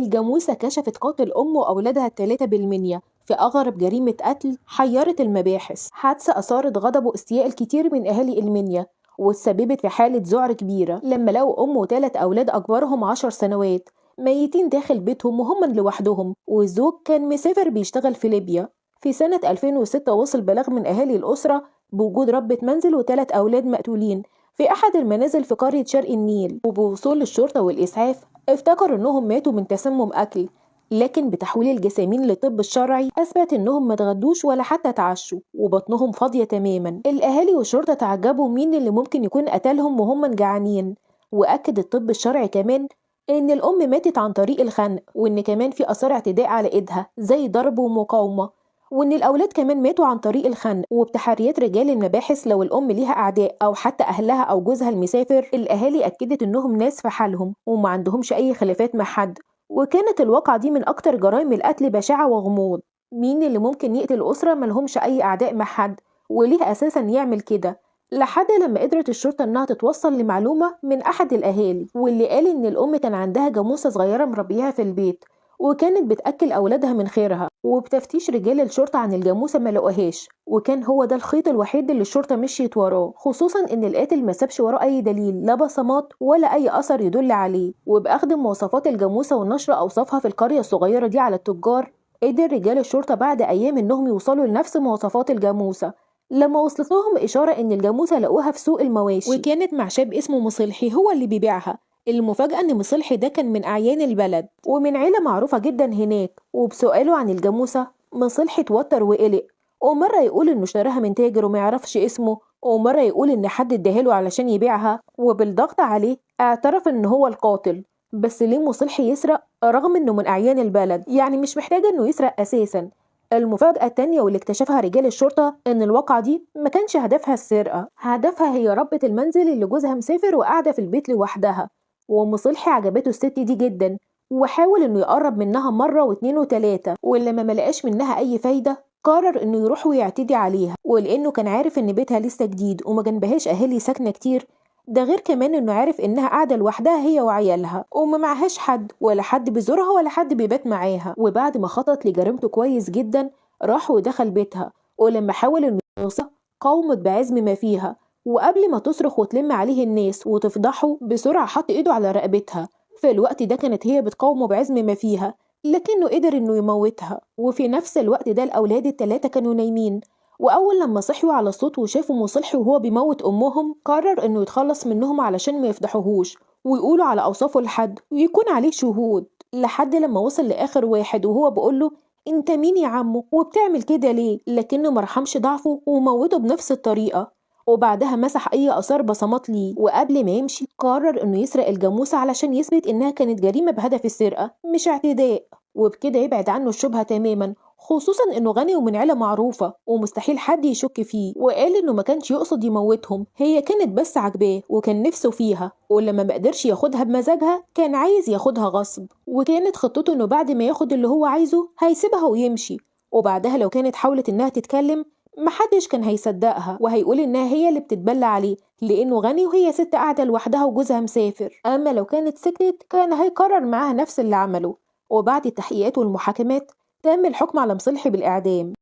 الجاموسة كشفت قاتل أم وأولادها الثلاثة بالمنيا في أغرب جريمة قتل حيرت المباحث. حادثة أثارت غضب واستياء الكتير من أهالي المنيا، وتسببت في حالة ذعر كبيرة لما لقوا أم وثلاث أولاد أكبرهم 10 سنوات ميتين داخل بيتهم وهم لوحدهم، والزوج كان مسافر بيشتغل في ليبيا. في سنة 2006 وصل بلاغ من أهالي الأسرة بوجود ربة منزل وثلاث أولاد مقتولين في أحد المنازل في قرية شرق النيل، وبوصول الشرطة والإسعاف افتكروا إنهم ماتوا من تسمم أكل، لكن بتحويل الجسامين للطب الشرعي أثبت إنهم ما اتغدوش ولا حتى اتعشوا وبطنهم فاضية تماما. الأهالي والشرطة تعجبوا مين اللي ممكن يكون قتلهم وهم جعانين، وأكد الطب الشرعي كمان إن الأم ماتت عن طريق الخنق، وإن كمان في آثار اعتداء على إيدها زي ضرب ومقاومة، وإن الأولاد كمان ماتوا عن طريق الخنق. وبتحريات رجال المباحث لو الأم ليها أعداء أو حتى أهلها أو جوزها المسافر، الأهالي أكدت إنهم ناس في حالهم وما عندهمش أي خلافات مع حد. وكانت الواقعة دي من أكتر جرائم القتل بشاعة وغموض. مين اللي ممكن يقتل أسرة ملهمش أي أعداء مع حد، وليه أساسا يعمل كده؟ لحد لما قدرت الشرطة إنها تتوصل لمعلومة من أحد الأهالي، واللي قال إن الأم كان عندها جاموسة صغيرة مربيها في البيت وكانت بتأكل أولادها من خيرها، وبتفتيش رجال الشرطة عن الجاموسة ما لقوهاش، وكان هو ده الخيط الوحيد اللي الشرطة مشيت وراه، خصوصا إن القاتل ما سابش وراه أي دليل، لا بصمات ولا أي أثر يدل عليه. وبأخذ مواصفات الجاموسة ونشر أوصافها في القرية الصغيرة دي على التجار، قدر رجال الشرطة بعد أيام إنهم يوصلوا لنفس مواصفات الجاموسة لما وصلت لهم إشارة إن الجاموسة لقوها في سوق المواشي، وكانت مع شاب اسمه مصلحي هو اللي بيبيعها. المفاجأة إن مصلحي ده كان من أعيان البلد ومن عيلة معروفة جدا هناك. وبسؤاله عن الجاموسة مصلحي اتوتر وقلق، ومرة يقول إنه اشتراها من تاجر وما يعرفش اسمه، ومرة يقول إن حد اداهاله علشان يبيعها. وبالضغط عليه اعترف إن هو القاتل. بس ليه مصلحي يسرق رغم إنه من أعيان البلد؟ يعني مش محتاج إنه يسرق أساسا. المفاجأة التانية واللي اكتشفها رجال الشرطة إن الواقعة دي ما كانش هدفها السرقة، هدفها هي ربة المنزل اللي جوزها مسافر وقاعدة في البيت لوحدها. ومصلحي عجبته الست دي جدا، وحاول إنه يقرب منها مرة واتنين وتلاتة، ولما ملقاش منها أي فايدة قرر إنه يروح ويعتدي عليها. ولأنه كان عارف إن بيتها لسه جديد وما جنبهاش أهالي ساكنة كتير، ده غير كمان إنه عارف إنها قاعدة لوحدها هي وعيالها وما معهاش حد، ولا حد بيزورها ولا حد بيبات معاها. وبعد ما خطط لجريمته كويس جدا راح ودخل بيتها، ولما حاول إنه يوصلها قاومت بعزم ما فيها، وقبل ما تصرخ وتلم عليه الناس وتفضحه بسرعة حط إيده على رقبتها. في الوقت ده كانت هي بتقاومه بعزم ما فيها، لكنه قدر إنه يموتها. وفي نفس الوقت ده الأولاد التلاتة كانوا نايمين، وأول لما صحيوا على الصوت وشافوا مصلحي وهو بيموت أمهم قرر إنه يتخلص منهم علشان ما يفضحوهوش ويقولوا على أوصافه لحد ويكون عليه شهود. لحد لما وصل لآخر واحد وهو بيقوله انت مين يا عمو وبتعمل كده ليه، لكنه مرحمش ضعفه وموته بنفس الطريقة. وبعدها مسح اي اثار بصمات ليه، وقبل ما يمشي قرر انه يسرق الجاموسة علشان يثبت انها كانت جريمة بهدف السرقة مش اعتداء، وبكده يبعد عنه الشبهة تماما، خصوصا انه غني ومن عيلة معروفة ومستحيل حد يشك فيه. وقال انه ما كانش يقصد يموتهم، هي كانت بس عجباه وكان نفسه فيها، ولما ما قدرش ياخدها بمزاجها كان عايز ياخدها غصب. وكانت خطته انه بعد ما ياخد اللي هو عايزه هيسيبها ويمشي، وبعدها لو كانت حاولت انها تتكلم محدش كان هيصدقها وهيقول انها هي اللي بتتبلى عليه لانه غني وهي ست قاعدة لوحدها وجوزها مسافر. اما لو كانت سكتت كان هيكرر معاها نفس اللي عمله. وبعد التحقيقات والمحاكمات تم الحكم على مصلحي بالإعدام.